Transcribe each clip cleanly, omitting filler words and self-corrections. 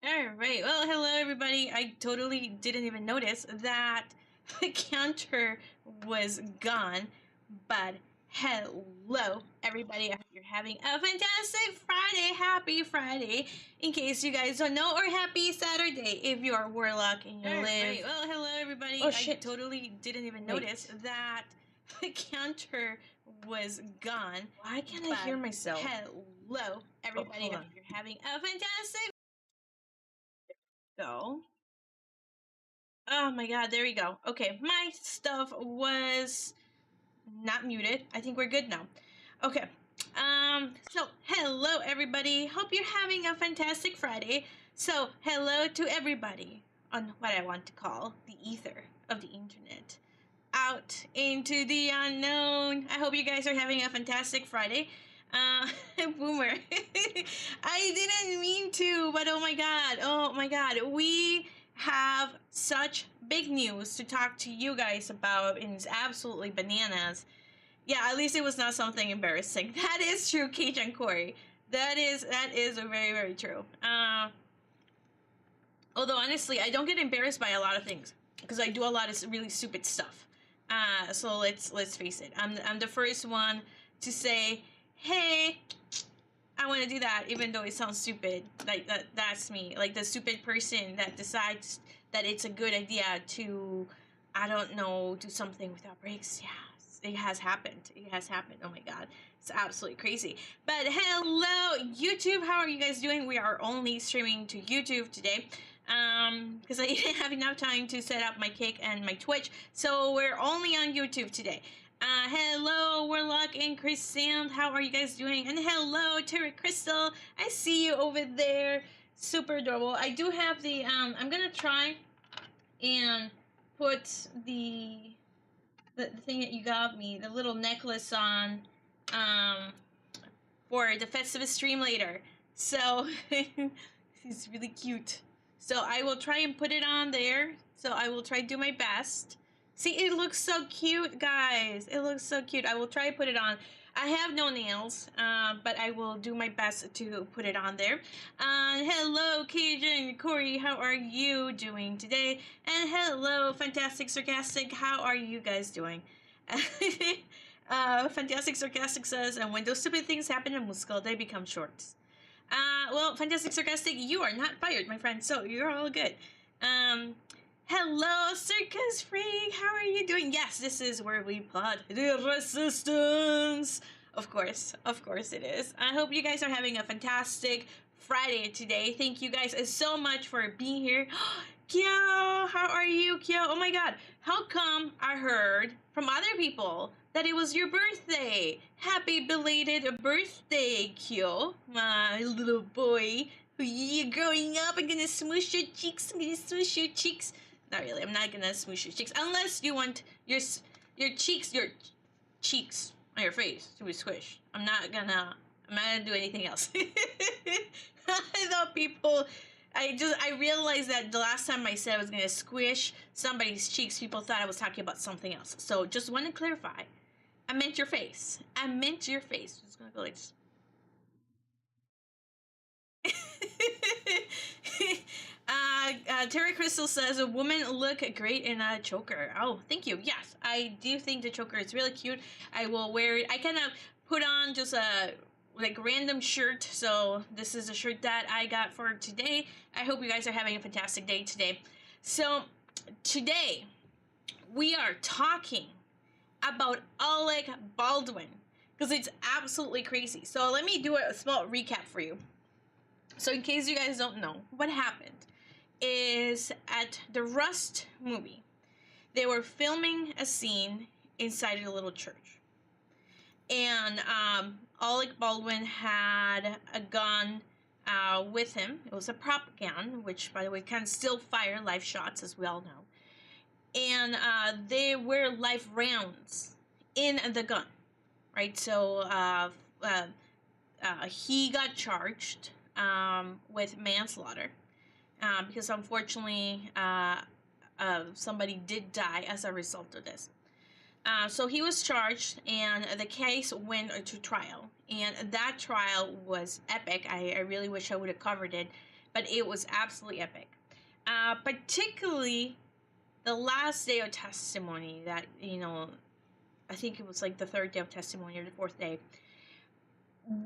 All right. Well, hello everybody. I totally didn't even notice that the counter was gone. But hello everybody. I hope you're having a fantastic Friday. Happy Friday. In case you guys don't know, or happy Saturday if you are Warlock and you live. Right. Well, hello everybody. Oh, shit. I totally didn't even notice that the counter was gone. Why can't I hear myself? Hello everybody. hold I on. hope you're having a fantastic go. Oh my god, there we go. Okay, my stuff was not muted. I think we're good now. Okay. So hello everybody. Hope you're having a fantastic Friday. So hello to everybody on what I want to call the ether of the internet. Out into the unknown. I hope you guys are having a fantastic Friday. Boomer. I didn't mean to, but oh my god, we have such big news to talk to you guys about, and it's absolutely bananas. Yeah, at least it was not something embarrassing. That is true, Cage and Corey. That is very, very true. Although honestly, I don't get embarrassed by a lot of things because I do a lot of really stupid stuff. So let's face it. I'm the first one to say, hey, I want to do that, even though it sounds stupid. Like that's me. Like the stupid person that decides that it's a good idea to, I don't know, do something without brakes. Yeah, it has happened. It has happened. Oh my god, it's absolutely crazy. But hello, YouTube. How are you guys doing? We are only streaming to YouTube today. Because I didn't have enough time to set up my Kick and my Twitch, so we're only on YouTube today. Hello, Warlock and Chris Sand. How are you guys doing? And hello, Terry Crystal. I see you over there. Super adorable. I do have the, I'm gonna try and put the thing that you got me, the little necklace on, for the Festivus stream later. So, it's really cute. So I will try and put it on there. So I will try to do my best. See, it looks so cute, guys. It looks so cute. I will try to put it on. I have no nails, but I will do my best to put it on there. Hello, Cajun Corey. How are you doing today? And hello, Fantastic Sarcastic. How are you guys doing? Fantastic Sarcastic says, and when those stupid things happen in Muscal, they become shorts. Well, Fantastic Sarcastic, you are not fired, my friend, so you're all good. Hello, Circus Freak, how are you doing? Yes, this is where we plot the resistance. Of course it is. I hope you guys are having a fantastic Friday today. Thank you guys so much for being here. Kyo, how are you, Kyo? Oh my god, how come I heard from other people that it was your birthday? Happy belated birthday, Kyo, my little boy. You're growing up. I'm gonna smoosh your cheeks. I'm gonna smoosh your cheeks. Not really. I'm not gonna smoosh your cheeks unless you want your cheeks on your face to be squished. I'm not gonna do anything else. I thought people. I realized that the last time I said I was gonna squish somebody's cheeks, people thought I was talking about something else. So just want to clarify. I meant your face. I meant your face. Just gonna go like this. Terry Crystal says, a woman look great in a choker. Oh, thank you. Yes, I do think the choker is really cute. I will wear it. I kind of put on just a like random shirt. So this is a shirt that I got for today. I hope you guys are having a fantastic day today. So today we are talking about Alec Baldwin because it's absolutely crazy. So let me do a small recap for you. So in case you guys don't know, what happened is at the Rust movie, they were filming a scene inside a little church. And Alec Baldwin had a gun with him. It was a prop gun, which, by the way, can still fire live shots, as we all know. And there were live rounds in the gun, right? So he got charged with manslaughter because unfortunately somebody did die as a result of this. So he was charged and the case went to trial, and that trial was epic. I really wish I would have covered it, but it was absolutely epic. Particularly the last day of testimony, that, I think it was like the third day of testimony or the fourth day,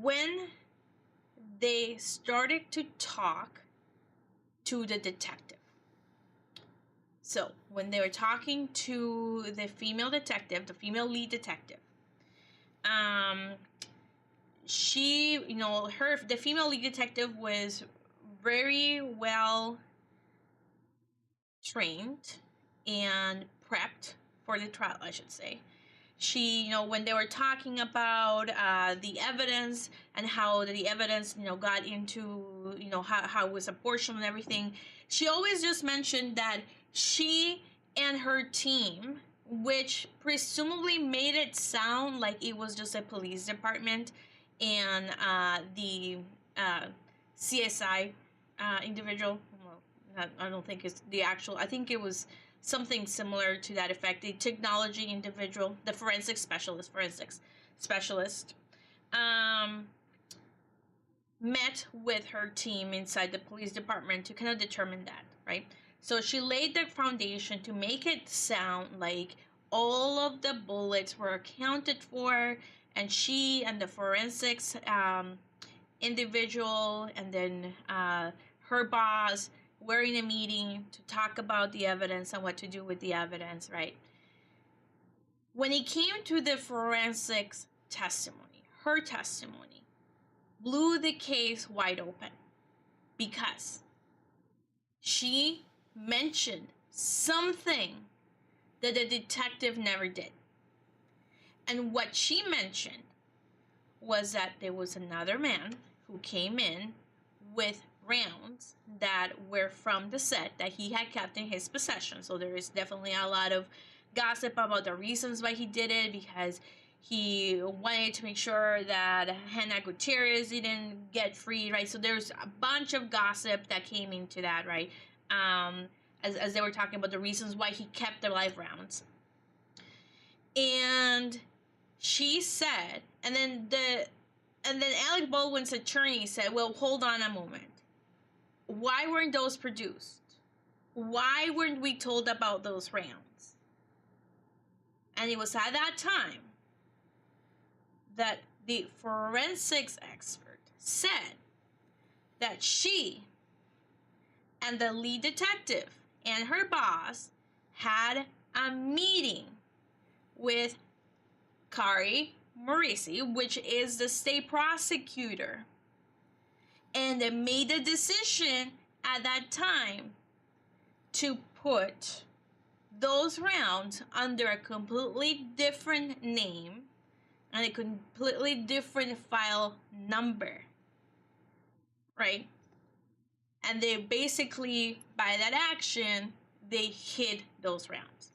when they started to talk to the detective. So when they were talking to the female detective, the female lead detective, the female lead detective was very well trained and prepped for the trial, I should say. She, when they were talking about the evidence and how the evidence, got into, how it was apportioned and everything, she always just mentioned that she and her team, which presumably made it sound like it was just a police department and the CSI individual. Well, I don't think it's the actual. I think it was something similar to that effect. The technology individual, the forensics specialist, met with her team inside the police department to kind of determine that, right? So she laid the foundation to make it sound like all of the bullets were accounted for, and she and the forensics individual and then her boss were in a meeting to talk about the evidence and what to do with the evidence, right? When it came to the forensics testimony, her testimony blew the case wide open because she mentioned something that the detective never did. And what she mentioned was that there was another man who came in with rounds that were from the set that he had kept in his possession. So there is definitely a lot of gossip about the reasons why he did it, because he wanted to make sure that Hannah Gutierrez didn't get free, right? So there's a bunch of gossip that came into that, right? As they were talking about the reasons why he kept the live rounds. And she said, and then Alec Baldwin's attorney said, well, hold on a moment. Why weren't those produced? Why weren't we told about those rounds? And it was at that time that the forensics expert said that she and the lead detective and her boss had a meeting with Kari Morisi, which is the state prosecutor. And they made a decision at that time to put those rounds under a completely different name and a completely different file number, right? And they basically, by that action, they hid those rounds.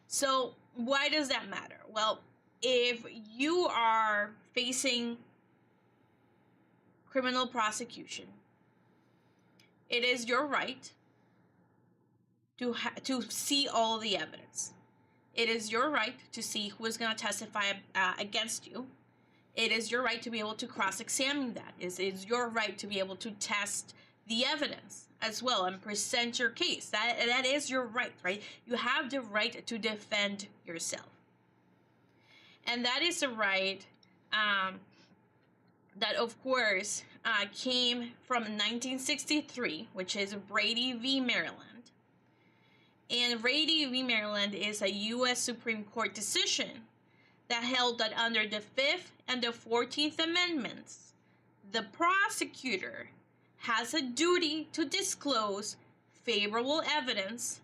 So why does that matter? Well, if you are facing criminal prosecution, it is your right to see all the evidence. It is your right to see who is going to testify against you. It is your right to be able to cross-examine that. It is your right to be able to test the evidence as well and present your case. That is your right, right? You have the right to defend yourself. And that is a right that, of course, came from 1963, which is Brady v. Maryland. And Brady v. Maryland is a U.S. Supreme Court decision that held that under the 5th and the 14th Amendments, the prosecutor has a duty to disclose favorable evidence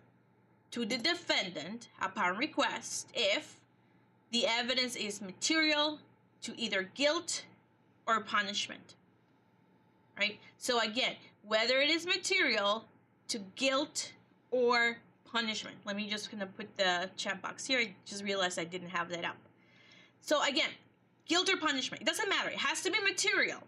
to the defendant upon request if the evidence is material to either guilt or punishment, right? So again, whether it is material to guilt or punishment. Let me just kind of put the chat box here. I just realized I didn't have that up. So again, guilt or punishment, it doesn't matter. It has to be material.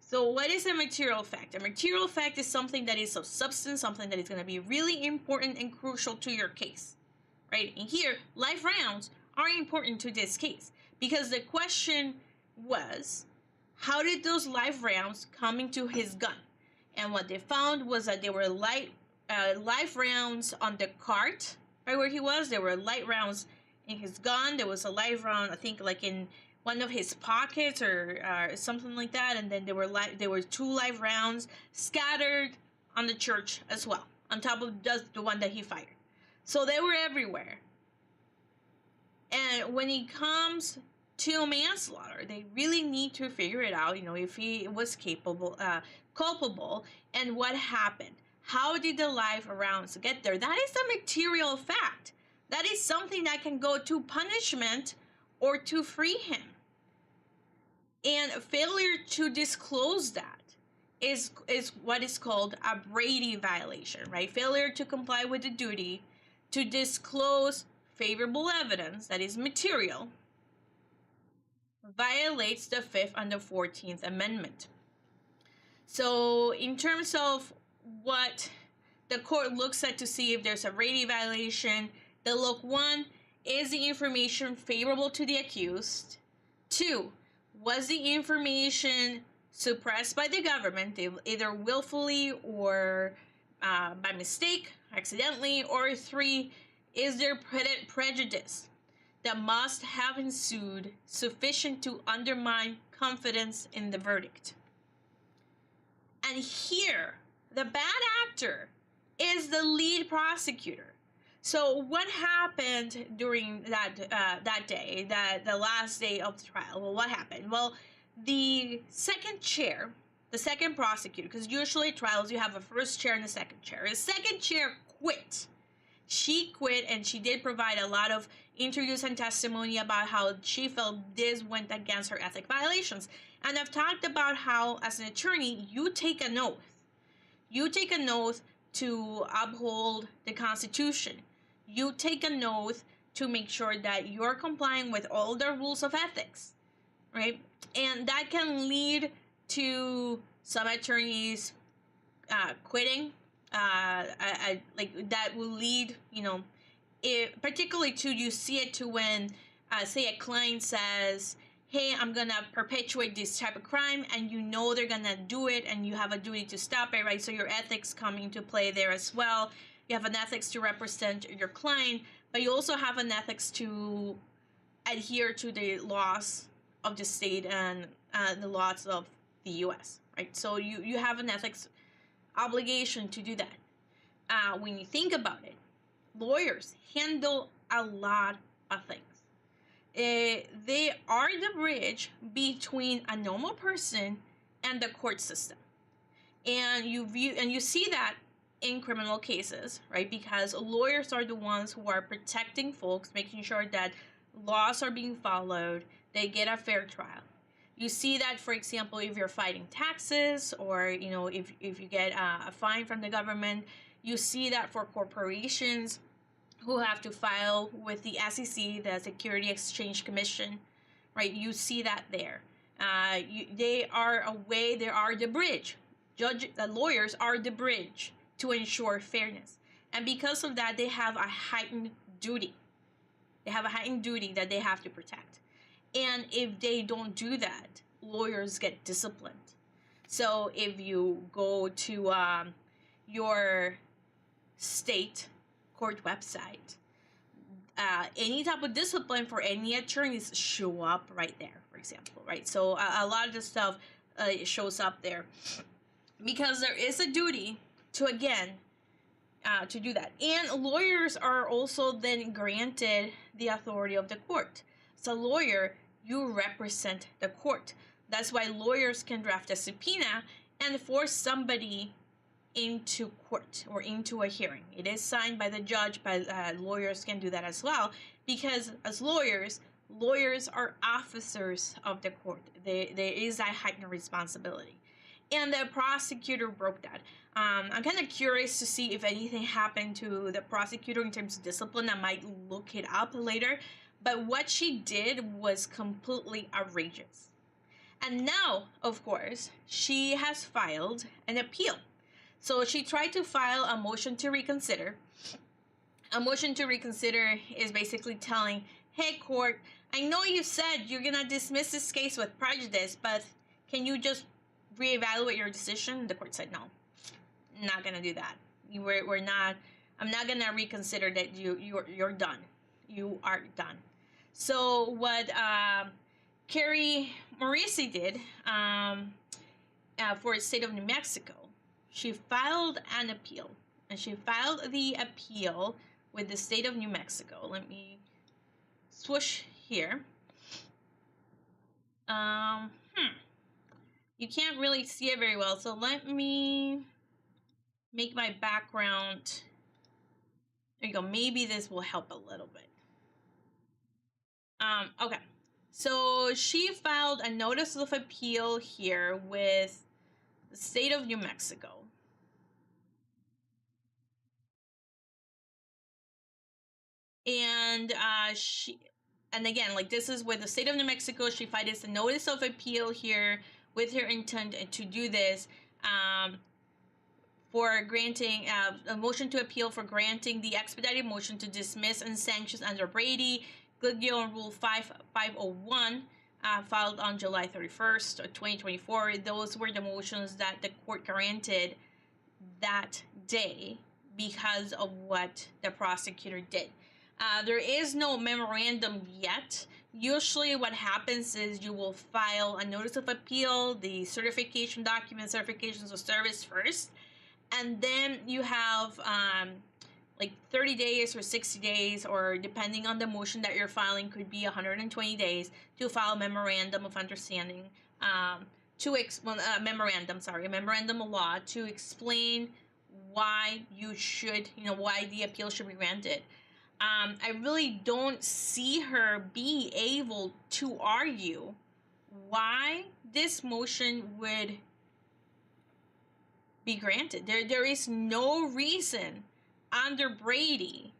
So what is a material fact? A material fact is something that is of substance, something that is going to be really important and crucial to your case, right? And here, live rounds are important to this case because the question was, how did those live rounds come into his gun? And what they found was that there were live rounds on the cart, right where he was. There were light rounds in his gun. There was a live round, I think, like in one of his pockets or something like that. And then there were 2 live rounds scattered on the church as well, on top of just the one that he fired. So they were everywhere. And when it comes to manslaughter, they really need to figure it out, if he was culpable, and what happened. How did the live rounds get there? That is a material fact. That is something that can go to punishment or to free him. And failure to disclose that is what is called a Brady violation, right? Failure to comply with the duty to disclose favorable evidence that is material violates the 5th and the 14th Amendment. So in terms of what the court looks at to see if there's a Brady violation, they look, 1, is the information favorable to the accused? 2, was the information suppressed by the government, either willfully or by mistake, accidentally? Or 3, is there prejudice that must have ensued sufficient to undermine confidence in the verdict? And here, the bad actor is the lead prosecutor. So what happened during that day, the last day of the trial? Well, what happened? Well, the second chair, the second prosecutor, because usually trials you have a first chair and a second chair. The second chair quit. She quit, and she did provide a lot of interviews and testimony about how she felt this went against her ethic violations. And I've talked about how, as an attorney, you take an oath. You take an oath to uphold the Constitution. You take an oath to make sure that you're complying with all the rules of ethics, right? And that can lead to some attorneys quitting. Like that will lead, particularly to, you see it to when, say, a client says, hey, I'm gonna perpetuate this type of crime, and they're gonna do it, and you have a duty to stop it, right? So your ethics come into play there as well. You have an ethics to represent your client, but you also have an ethics to adhere to the laws of the state and the laws of the U.S., right? So you have an ethics obligation to do that. When you think about it, lawyers handle a lot of things. They are the bridge between a normal person and the court system, and you see that in criminal cases, right? Because lawyers are the ones who are protecting folks, making sure that laws are being followed, they get a fair trial. You see that, for example, if you're fighting taxes, or if you get a fine from the government. You see that for corporations who have to file with the SEC, the Security Exchange Commission, right? You see that there. They are the bridge. Lawyers are the bridge to ensure fairness. And because of that, they have a heightened duty. They have a heightened duty that they have to protect. And if they don't do that, lawyers get disciplined. So if you go to your state court website, any type of discipline for any attorneys show up right there, for example, right? So a lot of the stuff shows up there because there is a duty to, again, to do that. And lawyers are also then granted the authority of the court. As a lawyer, you represent the court. That's why lawyers can draft a subpoena and force somebody into court or into a hearing. It is signed by the judge, but lawyers can do that as well, because as lawyers are officers of the court. There is a heightened responsibility. And the prosecutor broke that. I'm kind of curious to see if anything happened to the prosecutor in terms of discipline. I might look it up later. But what she did was completely outrageous. And now, of course, she has filed an appeal. So she tried to file a motion to reconsider. A motion to reconsider is basically telling, hey, court, I know you said you're going to dismiss this case with prejudice, but can you just reevaluate your decision? The court said no. not gonna do that. We're not. I'm not gonna reconsider that you're done. You are done. So what Carrie Morrissey did for the state of New Mexico, she filed an appeal, and she filed the appeal with the state of New Mexico. Let me swoosh here. You can't really see it very well, so let me make my background. There you go. Maybe this will help a little bit. Okay. So she filed a notice of appeal here with the state of New Mexico. And and again, like, this is with the state of New Mexico. She filed a notice of appeal here with her intent to do this for granting a motion to appeal for granting the expedited motion to dismiss and sanctions under Brady, Giglio, and Rule 501, filed on July 31st, 2024. Those were the motions that the court granted that day because of what the prosecutor did. There is no memorandum yet. Usually what happens is you will file a notice of appeal, the certification document, certifications of service first, and then you have like 30 days or 60 days, or depending on the motion that you're filing, could be 120 days to file a memorandum of understanding, a memorandum of law to explain why you should, why the appeal should be granted. I really don't see her be able to argue why this motion would be granted. There is no reason under Brady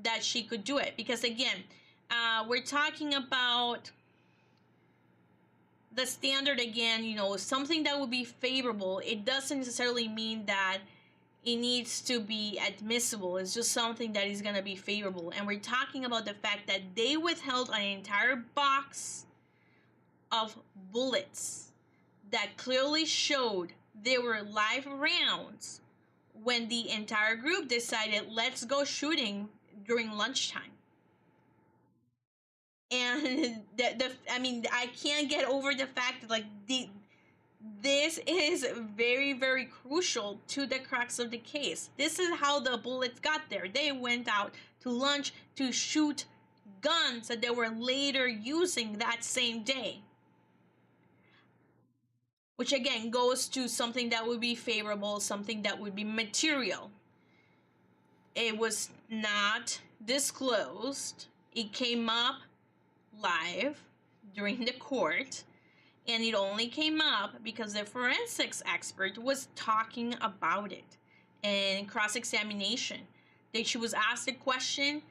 that she could do it, because again, we're talking about the standard again, something that would be favorable. It doesn't necessarily mean that it needs to be admissible. It's just something that is going to be favorable. And we're talking about the fact that they withheld an entire box of bullets that clearly showed they were live rounds when the entire group decided, let's go shooting during lunchtime. And I can't get over the fact that this is very, very crucial to the crux of the case. This is how the bullets got there. They went out to lunch to shoot guns that they were later using that same day. Which again goes to something that would be favorable, something that would be material. It was not disclosed. It came up live during the court. And it only came up because the forensics expert was talking about it in cross-examination. She was asked a question,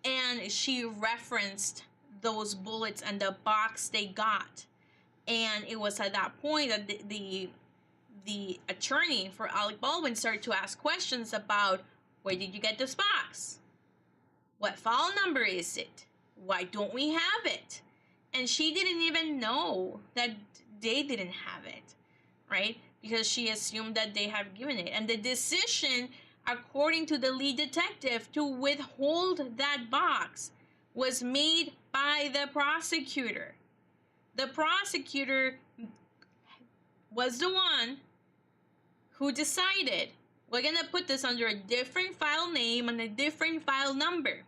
and she referenced those bullets and the box they got. And it was at that point that the attorney for Alec Baldwin started to ask questions about, where did you get this box? What file number is it? Why don't we have it? And she didn't even know that they didn't have it, right? Because she assumed that they had given it. And the decision, according to the lead detective, to withhold that box was made by the prosecutor. The prosecutor was the one who decided, we're going to put this under a different file name and a different file number.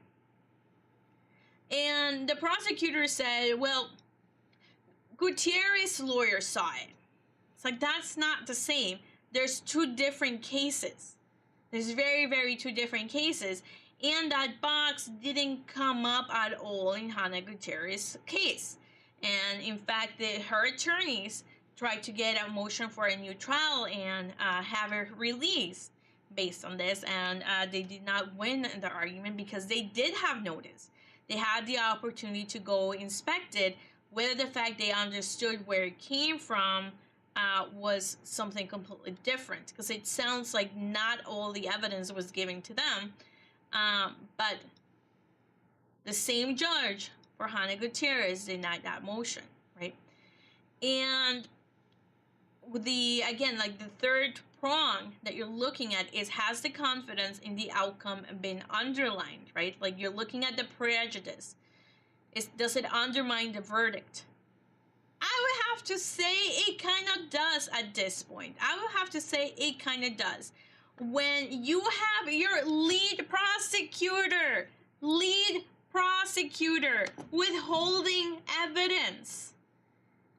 And the prosecutor said, well, Gutierrez's lawyer saw it. It's like, that's not the same. There's two different cases. There's very, very two different cases. And that box didn't come up at all in Hannah Gutierrez's case. And in fact, her attorneys tried to get a motion for a new trial and have her released based on this. And they did not win the argument because they did have notice. They had the opportunity to go inspect it, whether the fact they understood where it came from was something completely different. Because it sounds like not all the evidence was given to them. But the same judge for Hannah Gutierrez denied that motion, right? And the third prong that you're looking at is, has the confidence in the outcome been underlined, right? Like you're looking at the prejudice. Does it undermine the verdict? I would have to say it kind of does at this point. I would have to say it kind of does. When you have your lead prosecutor withholding evidence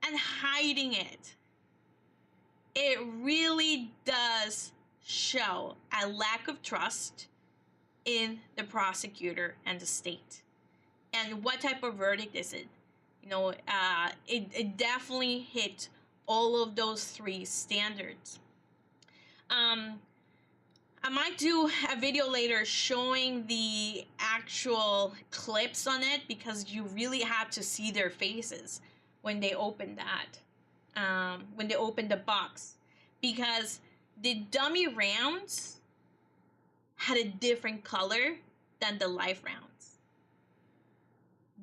and hiding it, it really does show a lack of trust in the prosecutor and the state. And what type of verdict is it? You know, it definitely hit all of those three standards. I might do a video later showing the actual clips on it, because you really have to see their faces when they open that, when they open the box, because the dummy rounds had a different color than the live rounds.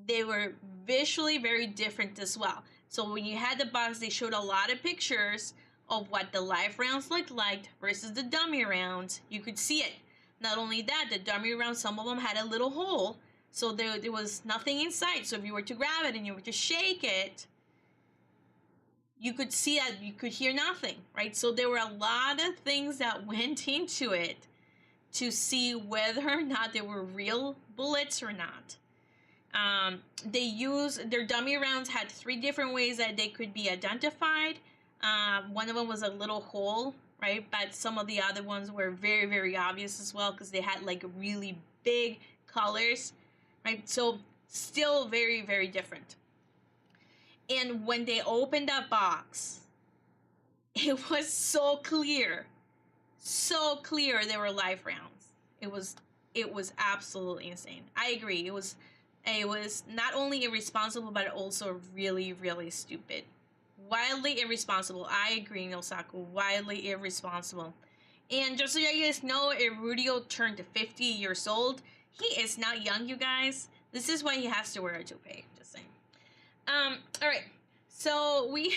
They were visually very different as well. So when you had the box, they showed a lot of pictures of what the live rounds looked like versus the dummy rounds. You could see it. Not only that, the dummy rounds, some of them had a little hole, so there was nothing inside. So if you were to grab it and you were to shake it, you could see that, you could hear nothing, right? So there were a lot of things that went into it to see whether or not they were real bullets or not. Their dummy rounds had 3 different ways that they could be identified. One of them was a little hole, right? But some of the other ones were very, very obvious as well, because they had like really big colors, right? So still very, very different. And when they opened that box, it was so clear they were live rounds. It was absolutely insane. I agree. It was not only irresponsible, but also really, really stupid. Wildly irresponsible. I agree, Nosaku. Wildly irresponsible. And just so you guys know, Rudio turned 50 years old. He is not young, you guys. This is why he has to wear a toupee. Just saying. All right. So we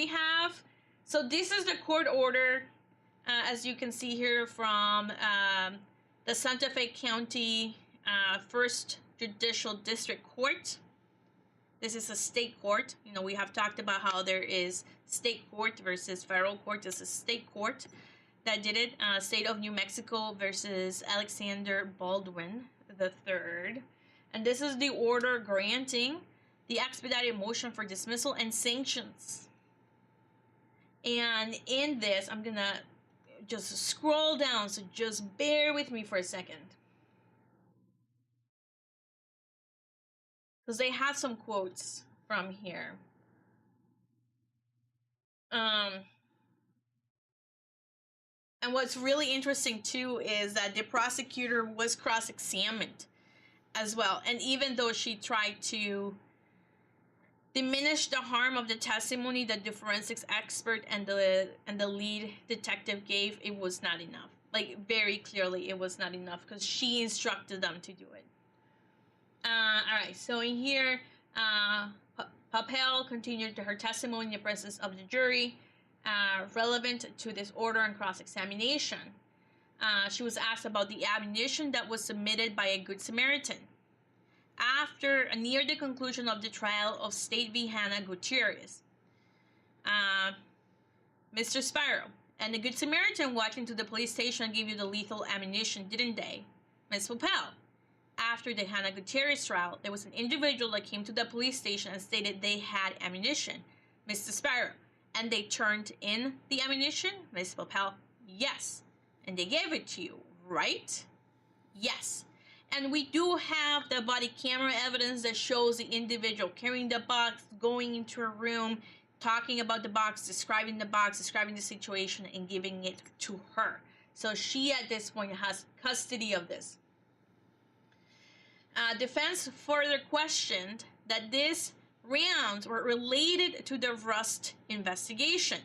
have. So this is the court order, as you can see here, from the Santa Fe County First Judicial District Court. This is a state court. You know, we have talked about how there is state court versus federal court. This is state court that did it. State of New Mexico versus Alexander Baldwin III. And this is the order granting the expedited motion for dismissal and sanctions. And in this, I'm going to just scroll down, so just bear with me for a second. Because they have some quotes from here. And what's really interesting too is that the prosecutor was cross-examined as well. And even though she tried to diminish the harm of the testimony that the forensics expert and the lead detective gave, it was not enough. Like, very clearly it was not enough, because she instructed them to do it. Alright, so in here, Papel continued her testimony in the presence of the jury, relevant to this order and cross-examination. She was asked about the admonition that was submitted by a Good Samaritan near the conclusion of the trial of State v. Hannah Gutierrez. Mr. Spiro, and the Good Samaritan walked into the police station and gave you the lethal ammunition, didn't they? Ms. Papel, after the Hannah Gutierrez trial, there was an individual that came to the police station and stated they had ammunition. Mr. Spiro, and they turned in the ammunition? Ms. Papel, yes. And they gave it to you, right? Yes. And we do have the body camera evidence that shows the individual carrying the box, going into a room, talking about the box, describing the situation, and giving it to her. So she, at this point, has custody of this. Defense further questioned that these rounds were related to the Rust investigation.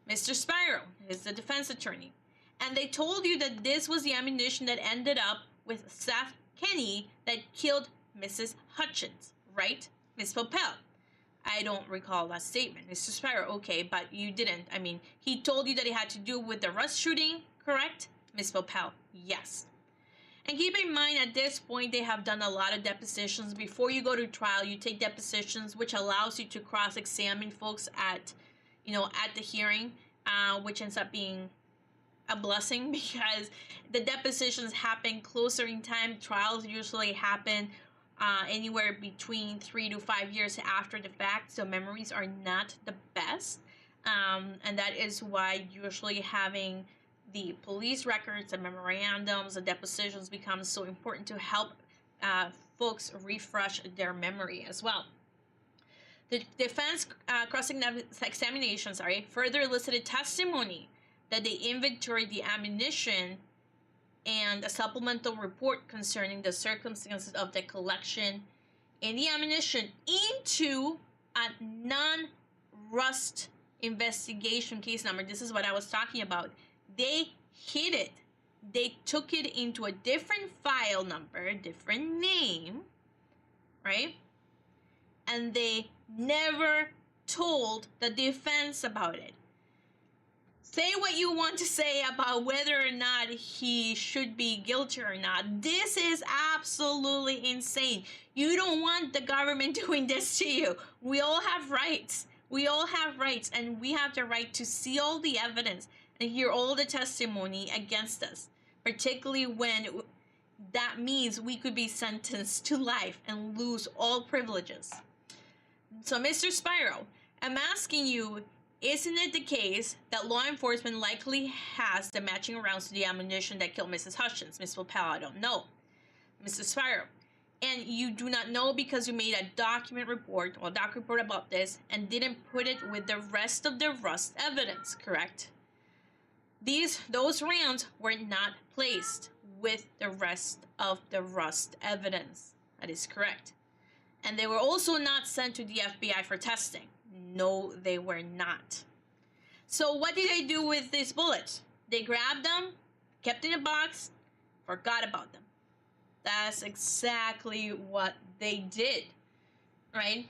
Mr. Spiro is the defense attorney. And they told you that this was the ammunition that ended up with Seth Kenny that killed Mrs. Hutchins, right? Ms. Papel, I don't recall that statement. Mr. Spiro, okay, but you didn't. I mean, he told you that it had to do with the Rust shooting, correct? Ms. Popel, yes. And keep in mind, at this point, they have done a lot of depositions. Before you go to trial, you take depositions, which allows you to cross-examine folks at, at the hearing, which ends up being a blessing because the depositions happen closer in time. Trials usually happen anywhere between 3 to 5 years after the fact, so memories are not the best, and that is why usually having the police records, the memorandums, the depositions becomes so important to help folks refresh their memory as well. The defense cross-examination, further elicited testimony that they inventoried the ammunition and a supplemental report concerning the circumstances of the collection and the ammunition into a non-Rust investigation case number. This is what I was talking about. They hid it. They took it into a different file number, a different name, right? And they never told the defense about it. Say what you want to say about whether or not he should be guilty or not. This is absolutely insane. You don't want the government doing this to you. We all have rights. We all have rights, and we have the right to see all the evidence and hear all the testimony against us, particularly when that means we could be sentenced to life and lose all privileges. So, Mr. Spiro, I'm asking you, isn't it the case that law enforcement likely has the matching rounds to the ammunition that killed Mrs. Hutchins? Ms. Popel, I don't know. Mr. Spiro, and you do not know because you made a doc report about this and didn't put it with the rest of the Rust evidence, correct? Those rounds were not placed with the rest of the Rust evidence. That is correct. And they were also not sent to the FBI for testing. No, they were not. So what did they do with these bullets? They grabbed them, kept in a box, forgot about them. That's exactly what they did, right?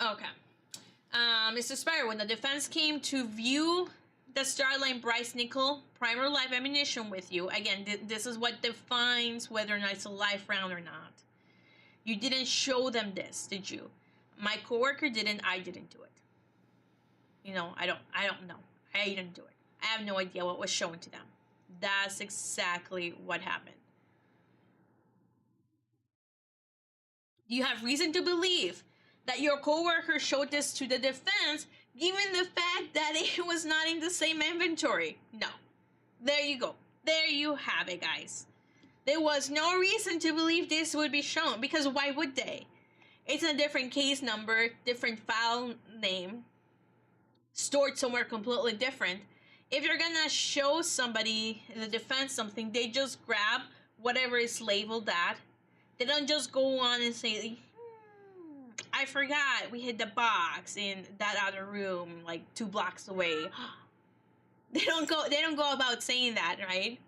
Okay. Mr. Spire, when the defense came to view the Starline Bryce Nickel primer live ammunition with you, again, this is what defines whether or not it's a live round or not. You didn't show them this, did you? My coworker didn't. I didn't do it. I don't know. I didn't do it. I have no idea what was shown to them. That's exactly what happened. You have reason to believe that your coworker showed this to the defense, given the fact that it was not in the same inventory. No. There you go. There you have it, guys. There was no reason to believe this would be shown, because why would they? It's a different case number, different file name, stored somewhere completely different. If you're gonna show somebody in the defense something, they just grab whatever is labeled that. They don't just go on and say, I forgot we hid the box in that other room like 2 blocks away. They don't go about saying that, right?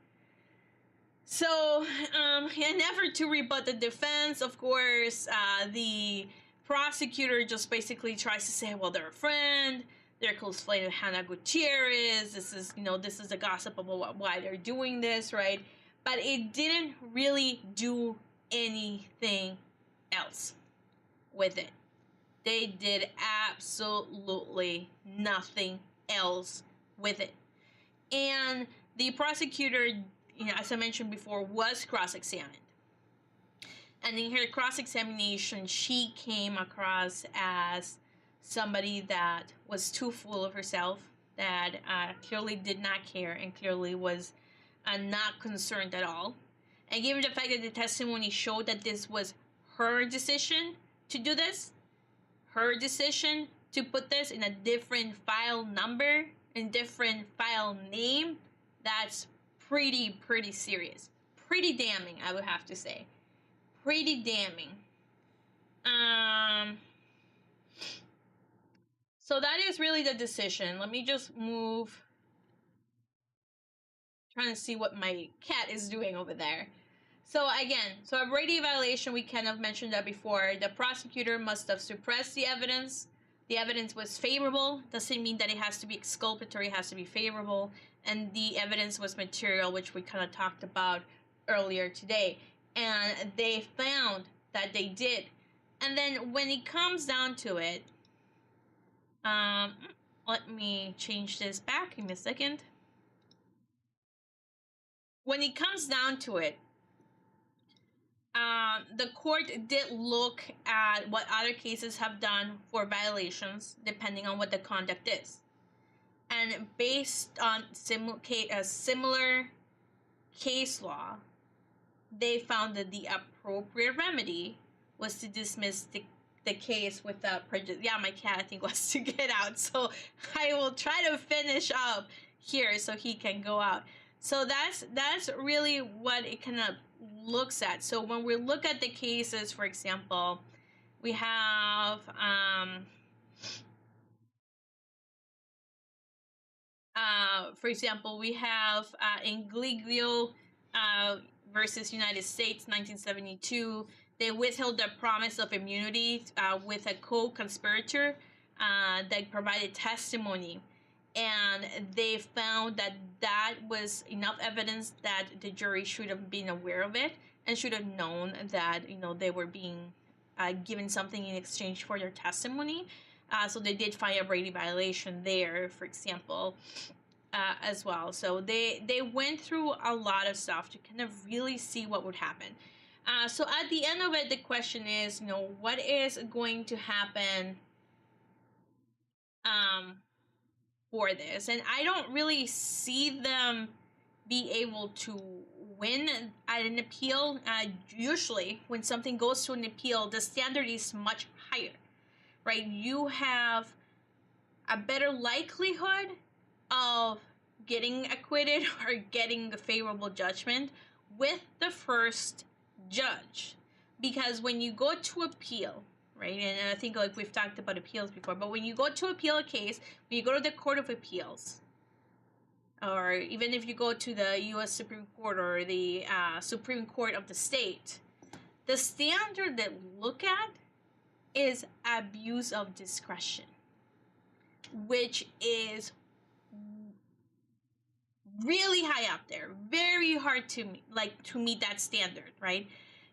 So, in an effort to rebut the defense, of course, the prosecutor just basically tries to say, well, they're a friend, they're a close friend of Hannah Gutierrez, this is a gossip about why they're doing this, right? But it didn't really do anything else with it. They did absolutely nothing else with it. And the prosecutor, as I mentioned before, was cross-examined. And in her cross-examination, she came across as somebody that was too full of herself, that clearly did not care and clearly was not concerned at all. And given the fact that the testimony showed that this was her decision to do this, her decision to put this in a different file number, in different file name, that's pretty serious. Pretty damning, I would have to say. Pretty damning. So that is really the decision. Let me just move. Trying to see what my cat is doing over there. So again, so a Brady violation, we kind of mentioned that before. The prosecutor must have suppressed the evidence. The evidence was favorable. Doesn't mean that it has to be exculpatory. It has to be favorable. And the evidence was material, which we kind of talked about earlier today. And they found that they did. And then when it comes down to it, let me change this back in a second. When it comes down to it, the court did look at what other cases have done for violations, depending on what the conduct is. And based on similar case law, they found that the appropriate remedy was to dismiss the case without prejudice. Yeah, my cat, I think, wants to get out. So I will try to finish up here so he can go out. So that's really what it kind of looks at. So when we look at the cases, for example, we have for example, we have Ingliglio versus United States, 1972. They withheld the promise of immunity with a co-conspirator that provided testimony. And they found that that was enough evidence that the jury should have been aware of it and should have known that, they were being given something in exchange for their testimony. So they did find a Brady violation there, for example, as well. So they went through a lot of stuff to kind of really see what would happen. So at the end of it, the question is, what is going to happen for this? And I don't really see them be able to win at an appeal. Usually, when something goes to an appeal, the standard is much higher, right? You have a better likelihood of getting acquitted or getting a favorable judgment with the first judge, because when you go to appeal, right, and I think like we've talked about appeals before, but when you go to appeal a case, when you go to the Court of Appeals, or even if you go to the U.S. Supreme Court or the Supreme Court of the state, the standard that look at is abuse of discretion, which is really high up there, very hard to meet that standard, right?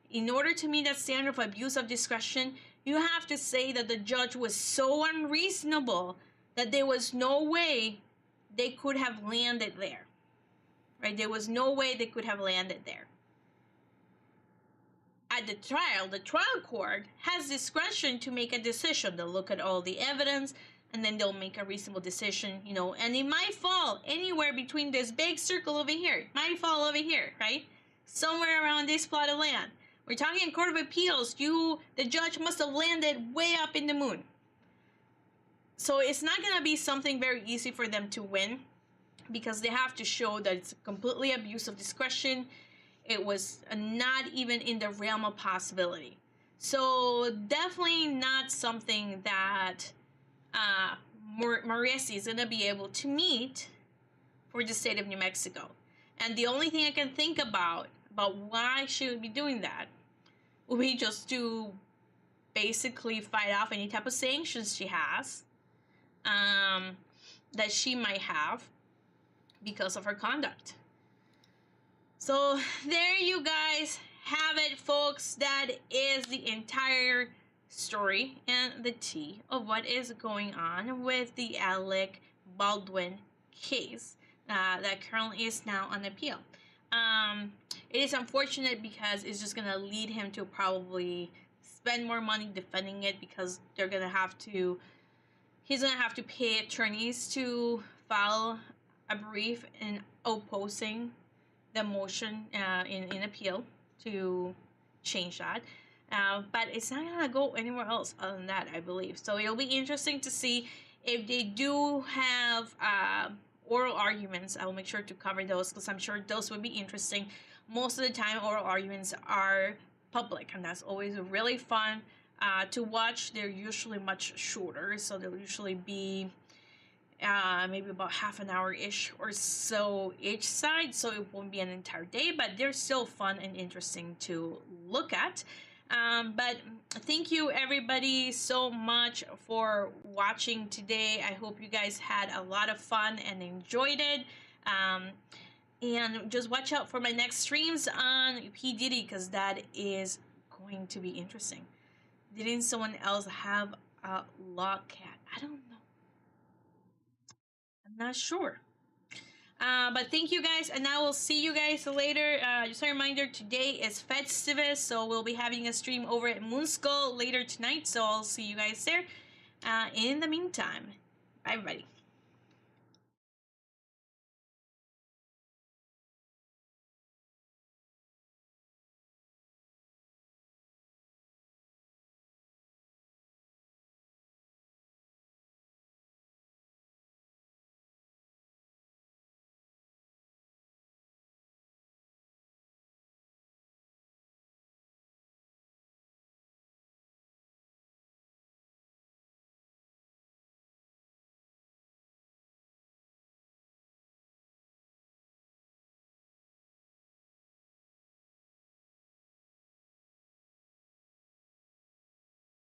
In order to meet that standard of abuse of discretion, you have to say that the judge was so unreasonable that there was no way they could have landed there, right? There was no way they could have landed there. At the trial court has discretion to make a decision. They'll look at all the evidence, and then they'll make a reasonable decision, and it might fall anywhere between this big circle over here. It might fall over here, right? Somewhere around this plot of land. We're talking Court of Appeals. The judge must have landed way up in the moon. So it's not going to be something very easy for them to win, because they have to show that it's completely abuse of discretion. It was not even in the realm of possibility. So definitely not something that Morrissey is going to be able to meet for the state of New Mexico. And the only thing I can think about why she would be doing that would be just to basically fight off any type of sanctions she has, that she might have because of her conduct. So there you guys have it, folks. That is the entire story and the tea of what is going on with the Alec Baldwin case that currently is now on appeal. It is unfortunate because it's just going to lead him to probably spend more money defending it, because he's going to have to pay attorneys to file a brief in opposing the motion in appeal to change that. But it's not going to go anywhere else other than that, I believe. So it'll be interesting to see if they do have oral arguments. I will make sure to cover those, because I'm sure those would be interesting. Most of the time, oral arguments are public, and that's always really fun to watch. They're usually much shorter, so they'll usually be maybe about half an hour-ish or so each side, so it won't be an entire day, but they're still fun and interesting to look at. But thank you everybody so much for watching today. I hope you guys had a lot of fun and enjoyed it. And just watch out for my next streams on P. Diddy, because that is going to be interesting. Didn't someone else have a log cat? I don't know. I'm not sure. But thank you guys, and I will see you guys later. Just a reminder, today is Festivus, so we'll be having a stream over at Moonskull later tonight, so I'll see you guys there. In the meantime, bye everybody.